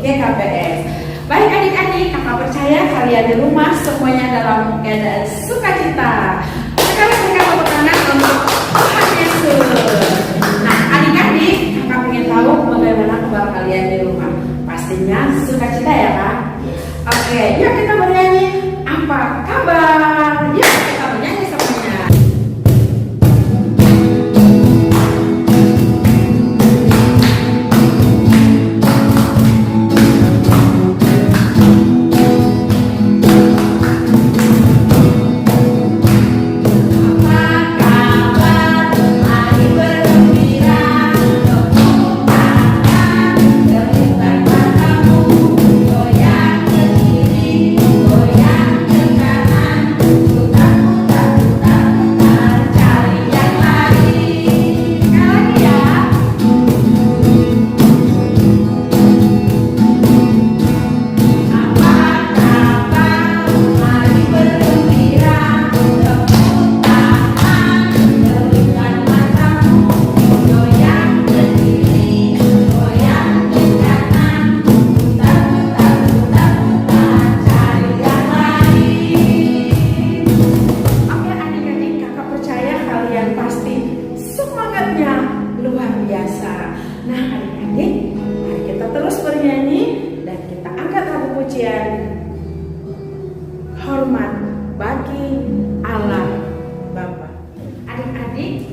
GKPS. Baik adik-adik, kakak percaya kalian di rumah semuanya dalam keadaan sukacita. Sekarang kita tepuk tangan untuk Tuhan Yesus. Nah adik-adik, kakak ingin tahu bagaimana kabar kalian di rumah. Pastinya sukacita ya kak? Oke, yuk kita bernyanyi. Apa kabar? Yuk kita bernyanyi semuanya. Hormat bagi Allah Bapa. Adik-adik,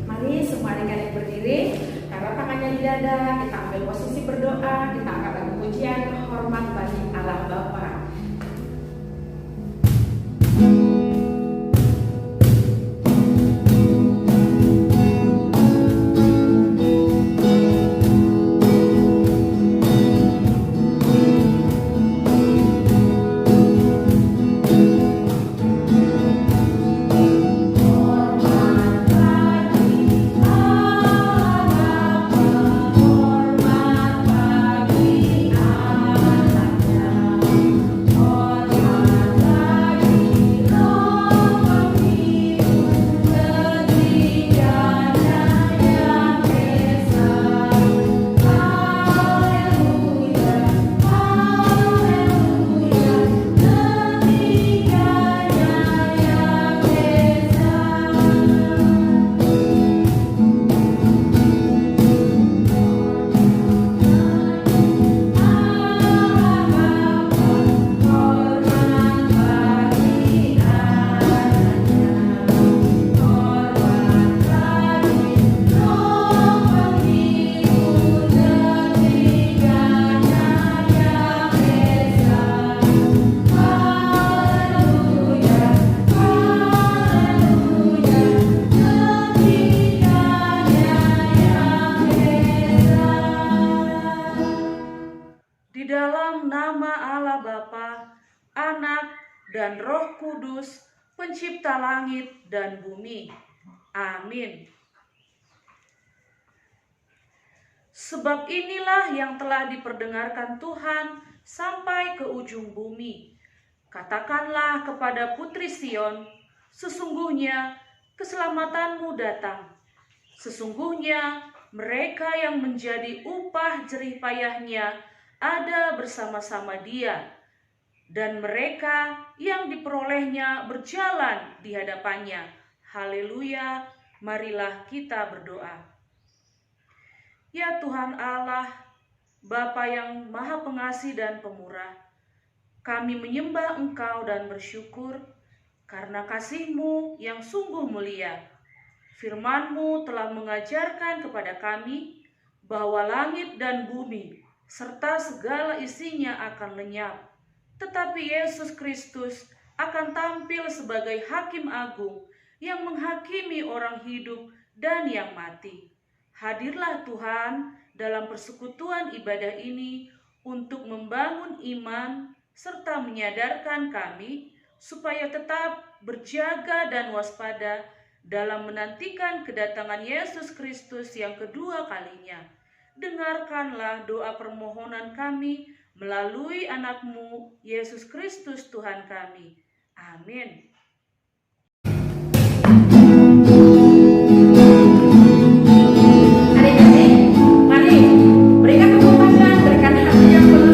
mari semua adik-adik berdiri, taruh tangannya di dada, kita ambil posisi berdoa, kita angkat lagu pujian hormat bagi Allah Bapa. Dan Roh Kudus, pencipta langit dan bumi. Amin. Sebab inilah yang telah diperdengarkan Tuhan sampai ke ujung bumi. Katakanlah kepada putri Sion, sesungguhnya keselamatanmu datang. Sesungguhnya mereka yang menjadi upah jerih payahnya ada bersama-sama dia. Dan mereka yang diperolehnya berjalan di hadapannya. Haleluya, marilah kita berdoa. Ya Tuhan Allah, Bapa yang Maha Pengasih dan Pemurah, kami menyembah Engkau dan bersyukur karena kasih-Mu yang sungguh mulia. Firman-Mu telah mengajarkan kepada kami bahwa langit dan bumi serta segala isinya akan lenyap. Tetapi Yesus Kristus akan tampil sebagai Hakim Agung yang menghakimi orang hidup dan yang mati. Hadirlah Tuhan dalam persekutuan ibadah ini untuk membangun iman serta menyadarkan kami supaya tetap berjaga dan waspada dalam menantikan kedatangan Yesus Kristus yang kedua kalinya. Dengarkanlah doa permohonan kami melalui anak-Mu, Yesus Kristus Tuhan kami. Amin. Adik-adik, mari berikan tepuk tangan, berikan hati yang penuh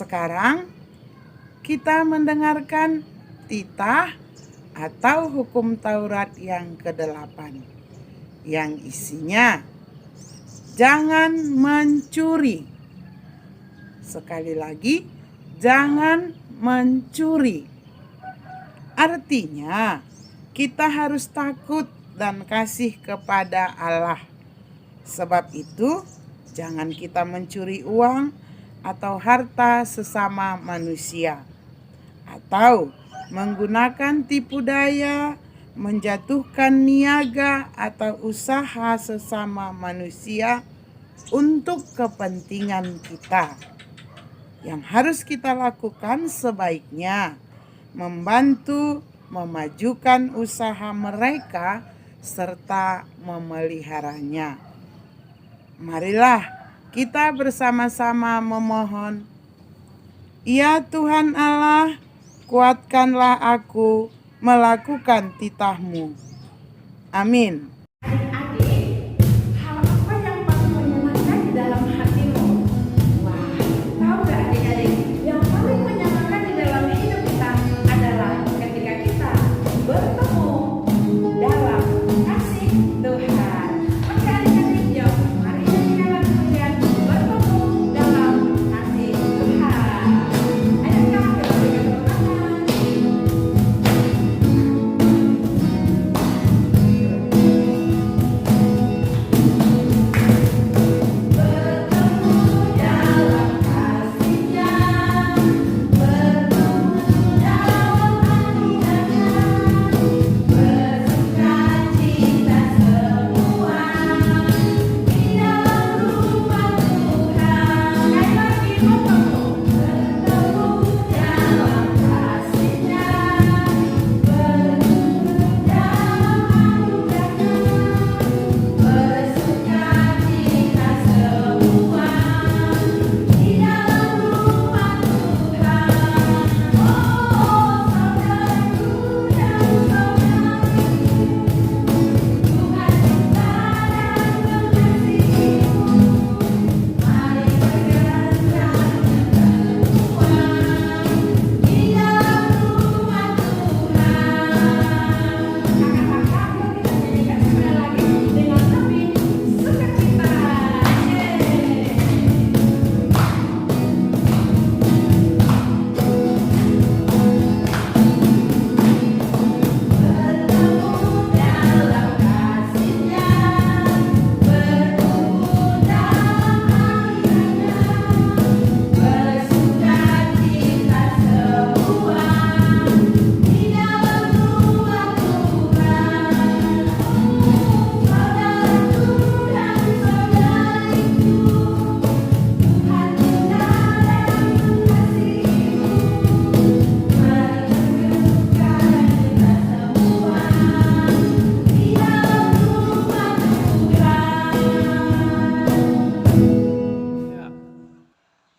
Sekarang kita mendengarkan titah atau hukum Taurat yang ke-8 yang isinya jangan mencuri. Sekali lagi, jangan mencuri. Artinya, kita harus takut dan kasih kepada Allah. Sebab itu, jangan kita mencuri uang atau harta sesama manusia, atau menggunakan tipu daya, menjatuhkan niaga atau usaha sesama manusia untuk kepentingan kita. Yang harus kita lakukan sebaiknya membantu memajukan usaha mereka serta memeliharanya. Marilah kita bersama-sama memohon, ya Tuhan Allah, kuatkanlah aku melakukan titah-Mu. Amin. Adik-adik, hal apa yang paling menyenangkan di dalam hatimu? Wah, tahu gak adik-adik? Yang paling menyenangkan di dalam hidup kita adalah ketika kita bertemu dalam kasih Tuhan. Oke adik-adik, yuk mari kita kemudian bertemu dalam kasih Tuhan. Ayo kita berikan tepuk tangan.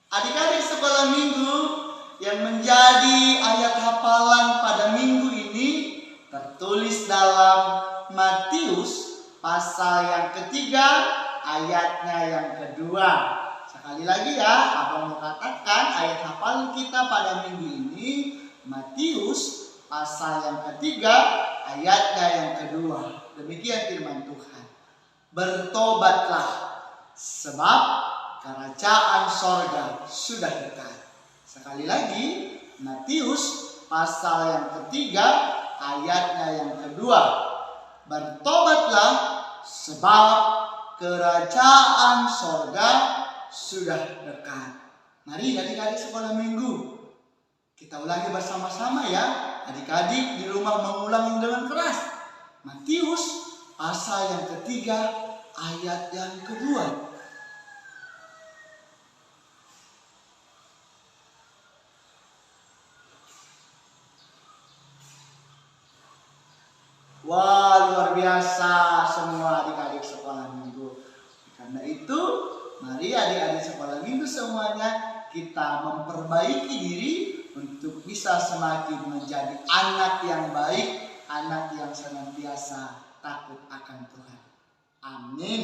Adik-adik sekolah minggu, yang menjadi ayat hafalan pada minggu ini tertulis dalam Matius pasal yang ketiga, ayatnya yang kedua. Sekali lagi ya, abang mau katakan ayat hafalan kita pada minggu ini Matius pasal yang ketiga, ayatnya yang kedua. Demikian firman Tuhan. Bertobatlah, sebab kerajaan sorga sudah dekat. Sekali lagi, Matius pasal yang ketiga, ayatnya yang kedua. Bertobatlah, sebab kerajaan sorga sudah dekat. Mari adik-adik sekolah minggu, kita ulangi bersama-sama ya. Adik-adik di rumah mengulangi dengan keras. Matius pasal yang ketiga, ayat yang kedua. Wah, luar biasa semua adik-adik sekolah minggu. Karena itu, mari adik-adik sekolah minggu semuanya kita memperbaiki diri untuk bisa semakin menjadi anak yang baik, anak yang senantiasa takut akan Tuhan. Amin.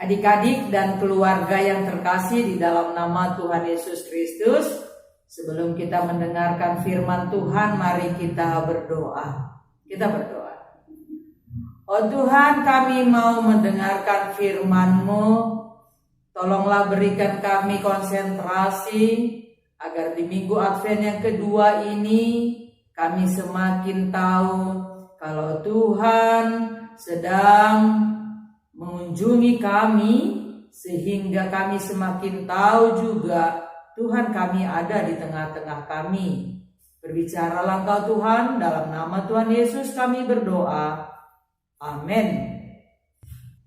Adik-adik dan keluarga yang terkasih di dalam nama Tuhan Yesus Kristus, sebelum kita mendengarkan firman Tuhan, mari kita berdoa. Kita berdoa. Oh Tuhan, kami mau mendengarkan firman-Mu. Tolonglah berikan kami konsentrasi agar di minggu Advent yang kedua ini kami semakin tahu kalau Tuhan sedang mengunjungi kami, sehingga kami semakin tahu juga Tuhan kami ada di tengah-tengah kami. Berbicaralah Engkau Tuhan, dalam nama Tuhan Yesus kami berdoa. Amin.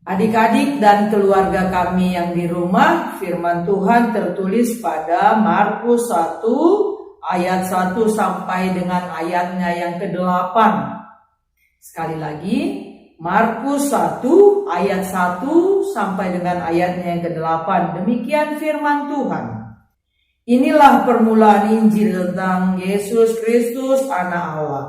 Adik-adik dan keluarga kami yang di rumah, firman Tuhan tertulis pada Markus 1 ayat 1 sampai dengan ayatnya yang ke-8. Sekali lagi, Markus 1 ayat 1 sampai dengan ayatnya yang ke-8. Demikian firman Tuhan. Inilah permulaan Injil tentang Yesus Kristus anak Allah.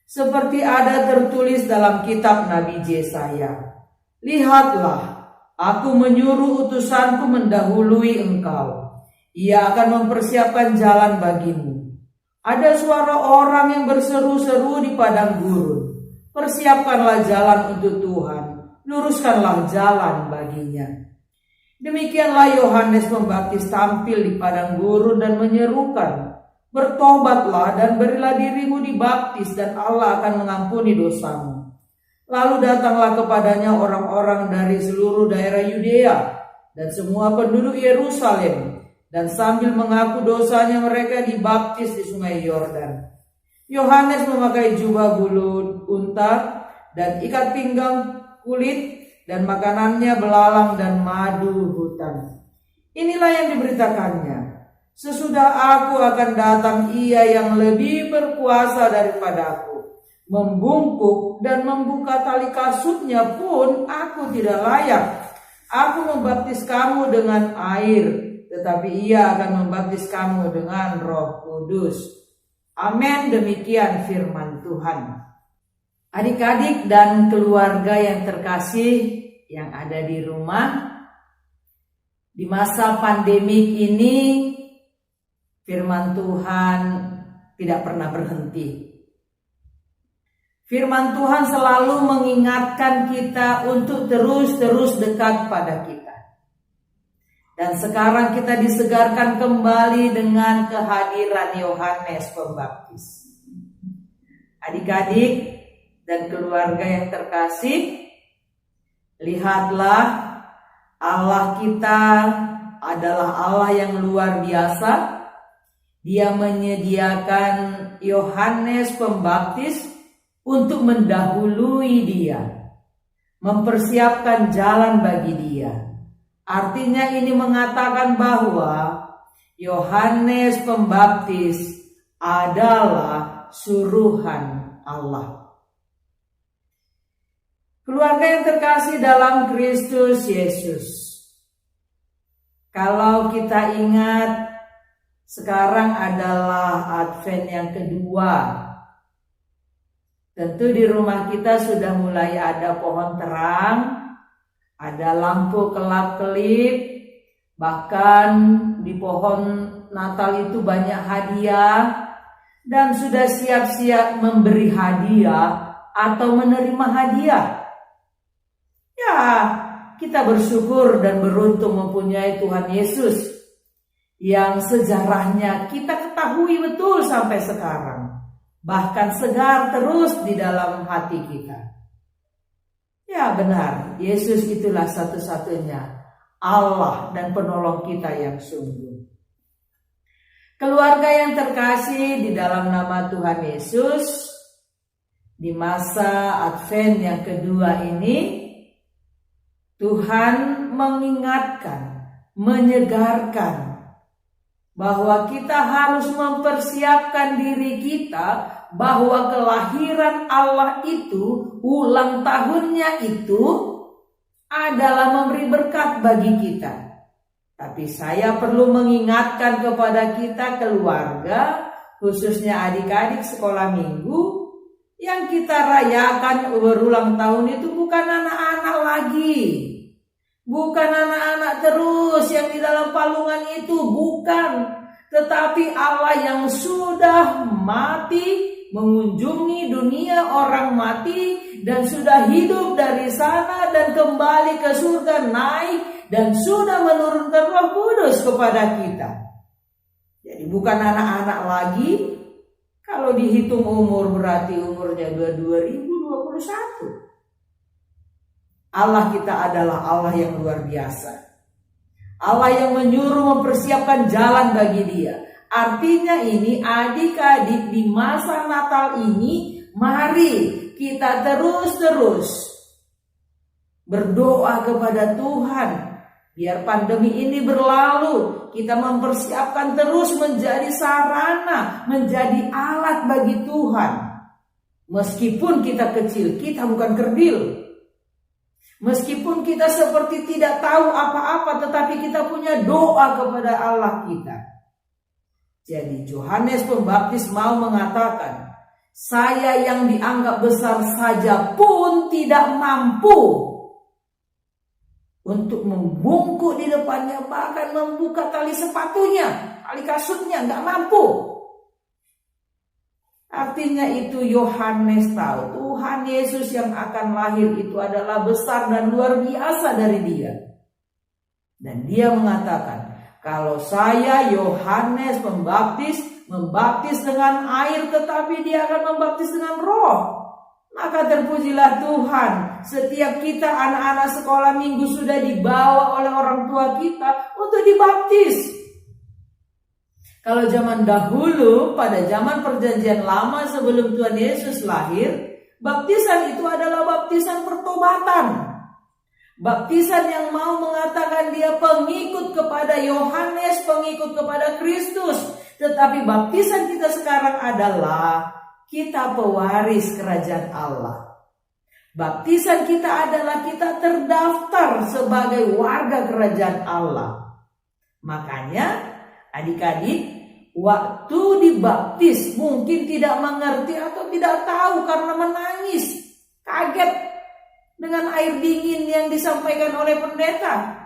Seperti ada tertulis dalam kitab Nabi Yesaya. Lihatlah, aku menyuruh utusanku mendahului engkau. Ia akan mempersiapkan jalan bagimu. Ada suara orang yang berseru-seru di padang gurun. Persiapkanlah jalan untuk Tuhan, luruskanlah jalan baginya. Demikianlah Yohanes Pembaptis tampil di padang gurun dan menyerukan, bertobatlah dan berilah dirimu dibaptis dan Allah akan mengampuni dosamu. Lalu datanglah kepadanya orang-orang dari seluruh daerah Yudea dan semua penduduk Yerusalem, dan sambil mengaku dosanya mereka dibaptis di sungai Yordan. Yohanes memakai jubah bulu unta dan ikat pinggang kulit, dan makanannya belalang dan madu hutan. Inilah yang diberitakannya. Sesudah aku akan datang ia yang lebih berkuasa daripadaku. Membungkuk dan membuka tali kasutnya pun aku tidak layak. Aku membaptis kamu dengan air, tetapi ia akan membaptis kamu dengan Roh Kudus. Amin, demikian firman Tuhan. Adik-adik dan keluarga yang terkasih yang ada di rumah, di masa pandemik ini firman Tuhan tidak pernah berhenti. Firman Tuhan selalu mengingatkan kita untuk terus dekat pada kita. Dan sekarang kita disegarkan kembali dengan kehadiran Yohanes Pembaptis. Adik-adik dan keluarga yang terkasih, lihatlah, Allah kita adalah Allah yang luar biasa. Dia menyediakan Yohanes Pembaptis untuk mendahului dia, mempersiapkan jalan bagi dia. Artinya ini mengatakan bahwa Yohanes Pembaptis adalah suruhan Allah. Keluarga yang terkasih dalam Kristus Yesus, kalau kita ingat sekarang adalah Advent yang kedua, tentu di rumah kita sudah mulai ada pohon terang, ada lampu kelap-kelip, bahkan di pohon Natal itu banyak hadiah, dan sudah siap-siap memberi hadiah atau menerima hadiah. Ya, kita bersyukur dan beruntung mempunyai Tuhan Yesus yang sejarahnya kita ketahui betul sampai sekarang, bahkan segar terus di dalam hati kita. Ya benar, Yesus itulah satu-satunya Allah dan penolong kita yang sungguh. Keluarga yang terkasih di dalam nama Tuhan Yesus, di masa Advent yang kedua ini, Tuhan mengingatkan, menyegarkan bahwa kita harus mempersiapkan diri kita, bahwa kelahiran Allah itu, ulang tahunnya itu adalah memberi berkat bagi kita. Tapi saya perlu mengingatkan kepada kita keluarga, khususnya adik-adik sekolah minggu, yang kita rayakan berulang tahun itu bukan anak-anak lagi, Bukan anak-anak terus yang di dalam palungan itu, bukan. Tetapi Allah yang sudah mati, mengunjungi dunia orang mati, dan sudah hidup dari sana dan kembali ke surga, naik, dan sudah menurunkan Roh Kudus kepada kita. Jadi bukan anak-anak lagi. Kalau dihitung umur berarti umurnya 2021. Allah kita adalah Allah yang luar biasa. Allah yang menyuruh mempersiapkan jalan bagi dia. Artinya ini adik-adik di masa Natal ini, mari kita terus-terus berdoa kepada Tuhan. Biar pandemi ini berlalu, kita mempersiapkan terus menjadi sarana, menjadi alat bagi Tuhan. Meskipun kita kecil, kita bukan kerdil. Meskipun kita seperti tidak tahu apa-apa, tetapi kita punya doa kepada Allah kita. Jadi Yohanes Pembaptis mau mengatakan, saya yang dianggap besar saja pun tidak mampu untuk membungkuk di depannya, bahkan membuka tali sepatunya, tali kasutnya, nggak mampu. Artinya itu Yohanes tahu Tuhan Yesus yang akan lahir itu adalah besar dan luar biasa dari dia. Dan dia mengatakan, kalau saya Yohanes Pembaptis membaptis dengan air, tetapi dia akan membaptis dengan Roh. Maka terpujilah Tuhan, setiap kita anak-anak sekolah minggu sudah dibawa oleh orang tua kita untuk dibaptis. Kalau zaman dahulu, pada zaman perjanjian lama sebelum Tuhan Yesus lahir, baptisan itu adalah baptisan pertobatan. Baptisan yang mau mengatakan dia pengikut kepada Yohanes, pengikut kepada Kristus. Tetapi baptisan kita sekarang adalah kita pewaris kerajaan Allah. Baptisan kita adalah kita terdaftar sebagai warga kerajaan Allah. Makanya adik-adik, waktu dibaptis mungkin tidak mengerti atau tidak tahu karena menangis, kaget dengan air dingin yang disampaikan oleh pendeta.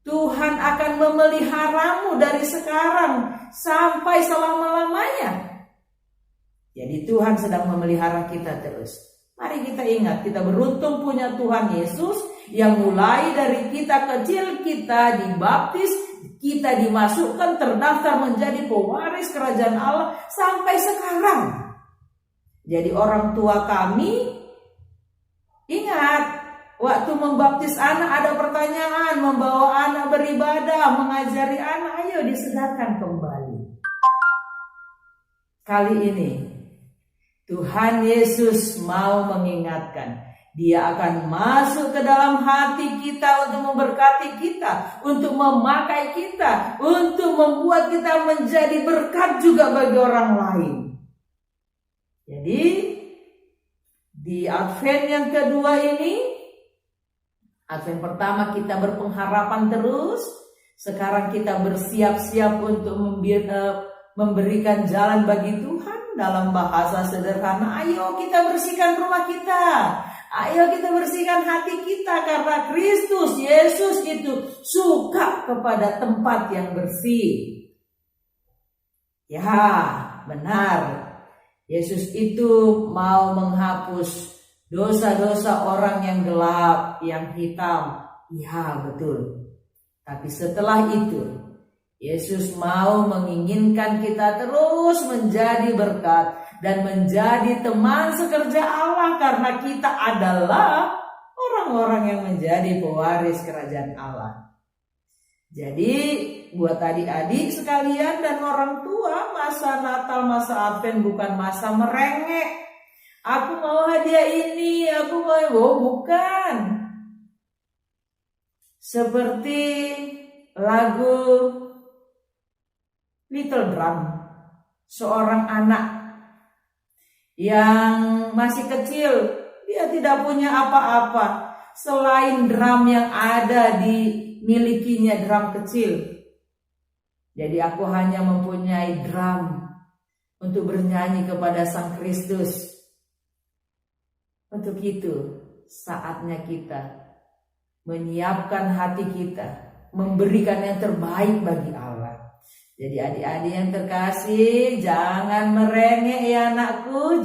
Tuhan akan memeliharamu dari sekarang sampai selama-lamanya. Jadi Tuhan sedang memelihara kita terus. Mari kita ingat, kita beruntung punya Tuhan Yesus yang mulai dari kita kecil, kita dibaptis, kita dimasukkan, terdaftar menjadi pewaris kerajaan Allah sampai sekarang. Jadi orang tua kami, ingat, waktu membaptis anak ada pertanyaan, membawa anak beribadah, mengajari anak, ayo disedarkan kembali. Kali ini Tuhan Yesus mau mengingatkan, dia akan masuk ke dalam hati kita untuk memberkati kita, untuk memakai kita, untuk membuat kita menjadi berkat juga bagi orang lain. Jadi di Advent yang kedua ini, Advent pertama kita berpengharapan terus, sekarang kita bersiap-siap untuk memberikan jalan bagi Tuhan. Dalam bahasa sederhana, ayo kita bersihkan rumah kita, ayo kita bersihkan hati kita, karena Kristus Yesus itu suka kepada tempat yang bersih. Ya, benar. Yesus itu mau menghapus dosa-dosa orang yang gelap, yang hitam. Ya, betul. Tapi setelah itu Yesus mau menginginkan kita terus menjadi berkat dan menjadi teman sekerja Allah, karena kita adalah orang-orang yang menjadi pewaris kerajaan Allah. Jadi buat adik-adik sekalian dan orang tua, masa Natal, masa Advent bukan masa merengek. Aku mau hadiah ini, aku mau, bukan. Seperti lagu Little Drum, seorang anak yang masih kecil, dia tidak punya apa-apa selain drum yang ada dimilikinya, drum kecil. Jadi aku hanya mempunyai drum untuk bernyanyi kepada Sang Kristus. Untuk itu saatnya kita menyiapkan hati kita, memberikan yang terbaik bagi Allah. Jadi adik-adik yang terkasih, jangan merengek ya anakku,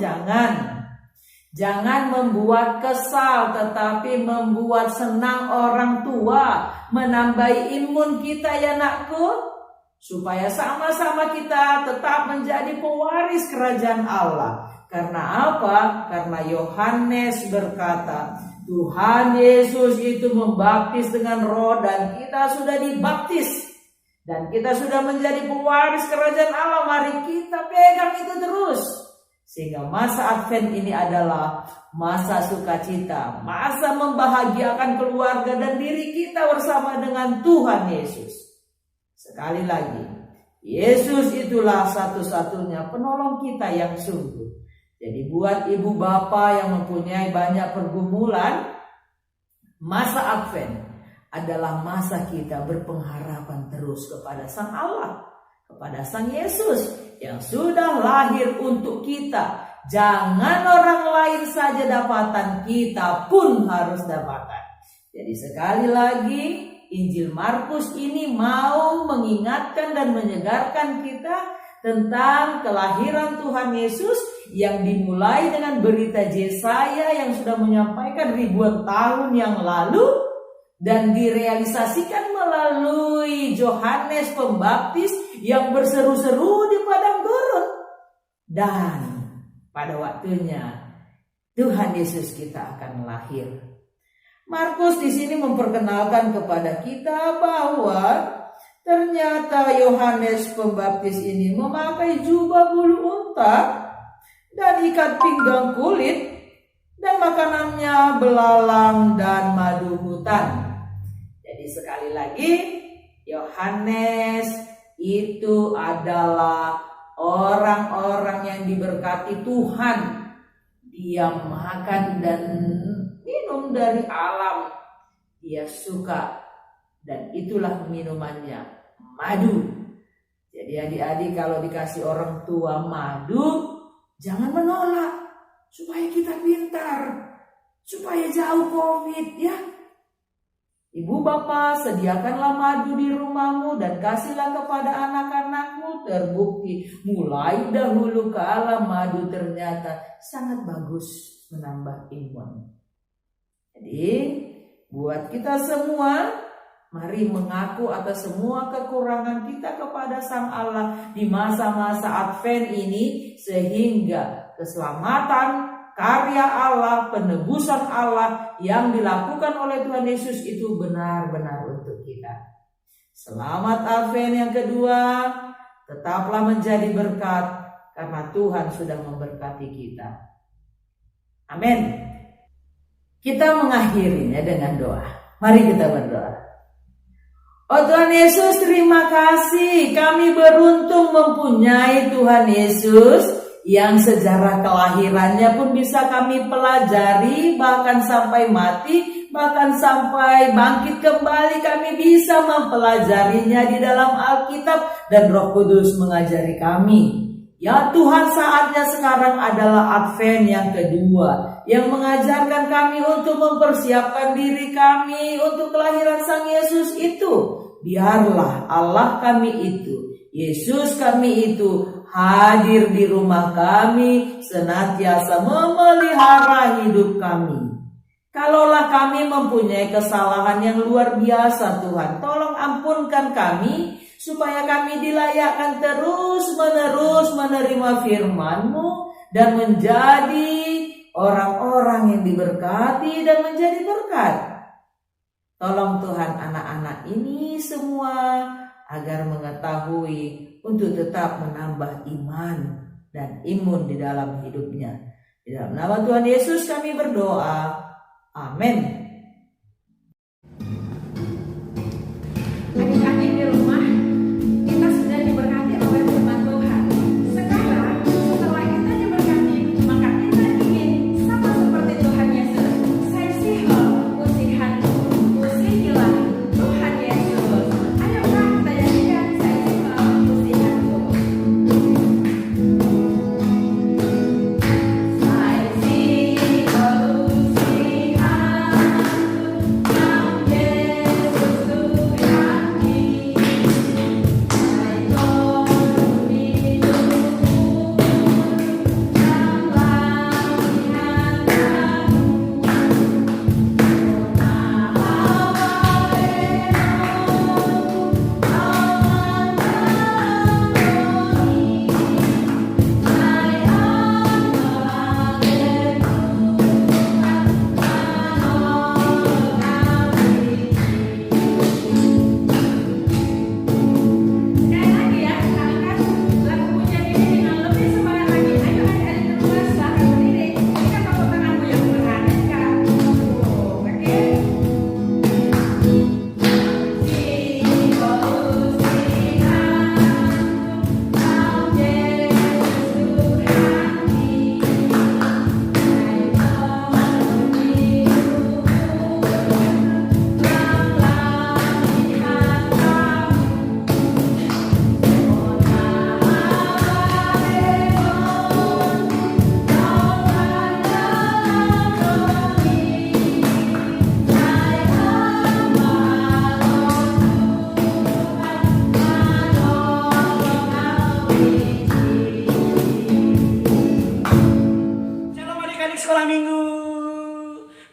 Jangan membuat kesal, tetapi membuat senang orang tua, menambah imun kita ya anakku, supaya sama-sama kita tetap menjadi pewaris kerajaan Allah. Karena apa? Karena Yohanes berkata, Tuhan Yesus itu membaptis dengan roh dan kita sudah dibaptis. Dan kita sudah menjadi pewaris kerajaan Allah. Mari kita pegang itu terus. Sehingga masa Advent ini adalah masa sukacita, masa membahagiakan keluarga dan diri kita bersama dengan Tuhan Yesus. Sekali lagi, Yesus itulah satu-satunya penolong kita yang sungguh. Jadi buat ibu bapak yang mempunyai banyak pergumulan, masa Advent adalah masa kita berpengharapan terus kepada Sang Allah, kepada Sang Yesus yang sudah lahir untuk kita. Jangan orang lain saja dapatan, kita pun harus dapatan. Jadi sekali lagi, Injil Markus ini mau mengingatkan dan menyegarkan kita tentang kelahiran Tuhan Yesus yang dimulai dengan berita Yesaya yang sudah menyampaikan ribuan tahun yang lalu dan direalisasikan melalui Yohanes Pembaptis yang berseru-seru di padang gurun. Dan pada waktunya Tuhan Yesus kita akan lahir. Markus di sini memperkenalkan kepada kita bahwa ternyata Yohanes Pembaptis ini memakai jubah bulu unta dan ikat pinggang kulit, dan makanannya belalang dan madu hutan. Jadi sekali lagi, Yohanes itu adalah orang-orang yang diberkati Tuhan. Dia makan dan minum dari alam. Dia suka, dan itulah minumannya, madu. Jadi adik-adik kalau dikasih orang tua madu, jangan menolak, supaya kita pintar, supaya jauh COVID ya. Ibu bapak, sediakanlah madu di rumahmu dan kasihlah kepada anak-anakmu. Terbukti mulai dahulu kala madu ternyata sangat bagus menambah imun. Jadi buat kita semua, mari mengaku atas semua kekurangan kita kepada Sang Allah di masa-masa Advent ini, sehingga keselamatan, karya Allah, penebusan Allah yang dilakukan oleh Tuhan Yesus itu benar-benar untuk kita. Selamat Advent yang kedua, tetaplah menjadi berkat karena Tuhan sudah memberkati kita. Amin. Kita mengakhirinya dengan doa. Mari kita berdoa. Oh Tuhan Yesus, terima kasih. Kami beruntung mempunyai Tuhan Yesus yang sejarah kelahirannya pun bisa kami pelajari, bahkan sampai mati, bahkan sampai bangkit kembali kami bisa mempelajarinya di dalam Alkitab, dan Roh Kudus mengajari kami. Ya Tuhan, saatnya sekarang adalah Advent yang kedua, yang mengajarkan kami untuk mempersiapkan diri kami untuk kelahiran Sang Yesus itu. Biarlah Allah kami itu, Yesus kami itu, hadir di rumah kami, senantiasa memelihara hidup kami. Kalaulah kami mempunyai kesalahan yang luar biasa, Tuhan, tolong ampunkan kami, supaya kami dilayakkan terus-menerus menerima firman-Mu dan menjadi orang-orang yang diberkati dan menjadi berkat. Tolong Tuhan anak-anak ini semua agar mengetahui untuk tetap menambah iman dan imun di dalam hidupnya. Di dalam nama Tuhan Yesus kami berdoa. Amin. Adik-adik di rumah, kita sudah diberkati oleh firman Tuhan. Sekarang setelah kita diberkati, maka kita ingin sama seperti Tuhan Yesus. Saisiho usihanku, usihilah Tuhan Yesus. Ayokah kita nyanyikan saisiho usihanku. Saisiho usihanku.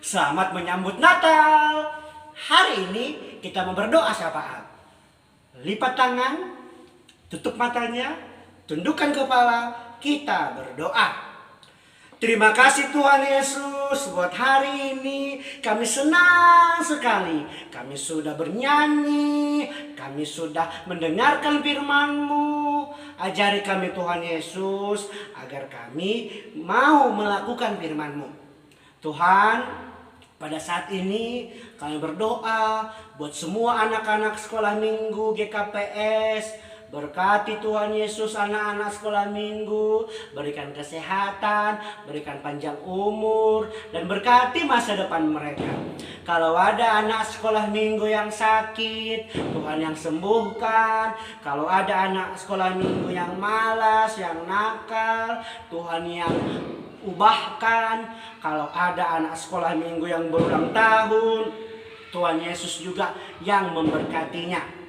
Selamat menyambut Natal. Hari ini kita mau berdoa sapaan. Lipat tangan, tutup matanya, tundukkan kepala, kita berdoa. Terima kasih Tuhan Yesus buat hari ini. Kami senang sekali. Kami sudah bernyanyi. Kami sudah mendengarkan firman-Mu. Ajari kami Tuhan Yesus agar kami mau melakukan firman-Mu. Tuhan, pada saat ini kami berdoa buat semua anak-anak sekolah minggu GKPS. Berkati Tuhan Yesus anak-anak sekolah minggu, berikan kesehatan, berikan panjang umur, dan berkati masa depan mereka. Kalau ada anak sekolah minggu yang sakit, Tuhan yang sembuhkan. Kalau ada anak sekolah minggu yang malas, yang nakal, Tuhan yang ubahkan. Kalau ada anak sekolah minggu yang berulang tahun, Tuhan Yesus juga yang memberkatinya.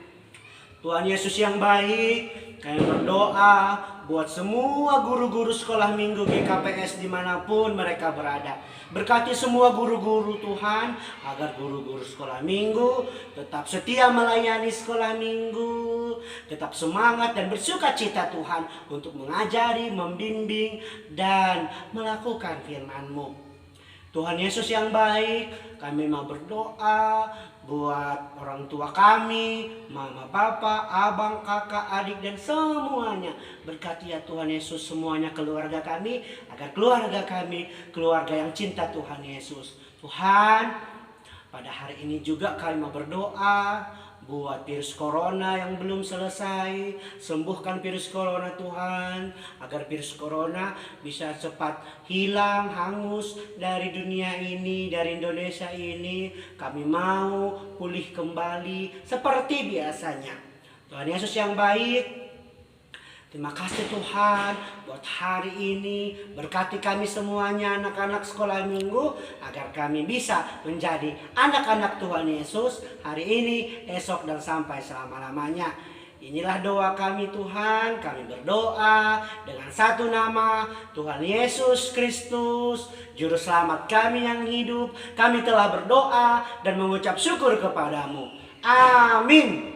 Tuhan Yesus yang baik, kami berdoa buat semua guru-guru sekolah minggu GKPS dimanapun mereka berada. Berkati semua guru-guru Tuhan, agar guru-guru sekolah minggu tetap setia melayani sekolah minggu, tetap semangat dan bersuka cita Tuhan untuk mengajari, membimbing, dan melakukan firman-Mu. Tuhan Yesus yang baik, kami mau berdoa buat orang tua kami, mama, papa, abang, kakak, adik, dan semuanya. Berkati ya Tuhan Yesus semuanya keluarga kami, agar keluarga kami keluarga yang cinta Tuhan Yesus. Tuhan, pada hari ini juga kami mau berdoa buat virus corona yang belum selesai. Sembuhkan virus corona Tuhan, agar virus corona bisa cepat hilang, hangus dari dunia ini, dari Indonesia ini. Kami mau pulih kembali seperti biasanya. Tuhan Yesus yang baik, terima kasih Tuhan buat hari ini. Berkati kami semuanya anak-anak sekolah minggu, agar kami bisa menjadi anak-anak Tuhan Yesus hari ini, esok, dan sampai selama-lamanya. Inilah doa kami Tuhan. Kami berdoa dengan satu nama, Tuhan Yesus Kristus, Juru Selamat kami yang hidup. Kami telah berdoa dan mengucap syukur kepadamu. Amin.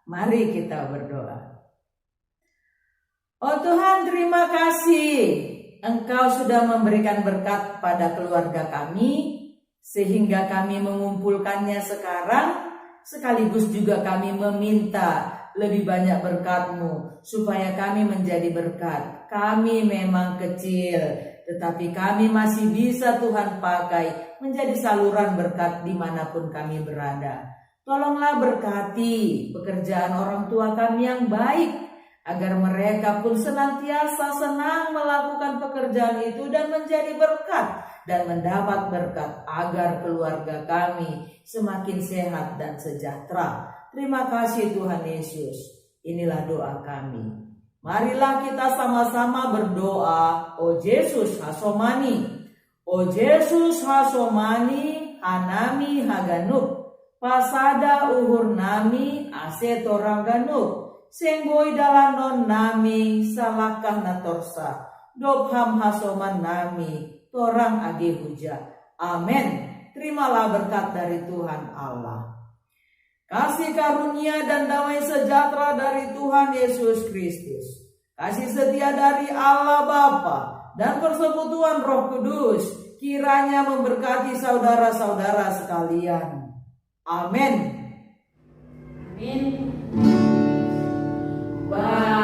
Mari kita berdoa. Oh Tuhan, terima kasih Engkau sudah memberikan berkat pada keluarga kami, sehingga kami mengumpulkannya sekarang, sekaligus juga kami meminta lebih banyak berkat-Mu, supaya kami menjadi berkat. Kami memang kecil, tetapi kami masih bisa Tuhan pakai menjadi saluran berkat dimanapun kami berada. Tolonglah berkati pekerjaan orang tua kami yang baik, agar mereka pun senantiasa senang melakukan pekerjaan itu dan menjadi berkat dan mendapat berkat, agar keluarga kami semakin sehat dan sejahtera. Terima kasih Tuhan Yesus. Inilah doa kami. Marilah kita sama-sama berdoa. O Yesus Hasomani, O Yesus Hasomani, Hanami Haganuk, Pasada uhur nami ase torang ganuk, senggoi dalanon nami salakah natorsa, dobham hasoman nami torang age huja. Amin. Terimalah berkat dari Tuhan Allah. Kasih karunia dan damai sejahtera dari Tuhan Yesus Kristus, kasih setia dari Allah Bapa, dan persekutuan Roh Kudus kiranya memberkati saudara-saudara sekalian. Amin. Amin. Bye.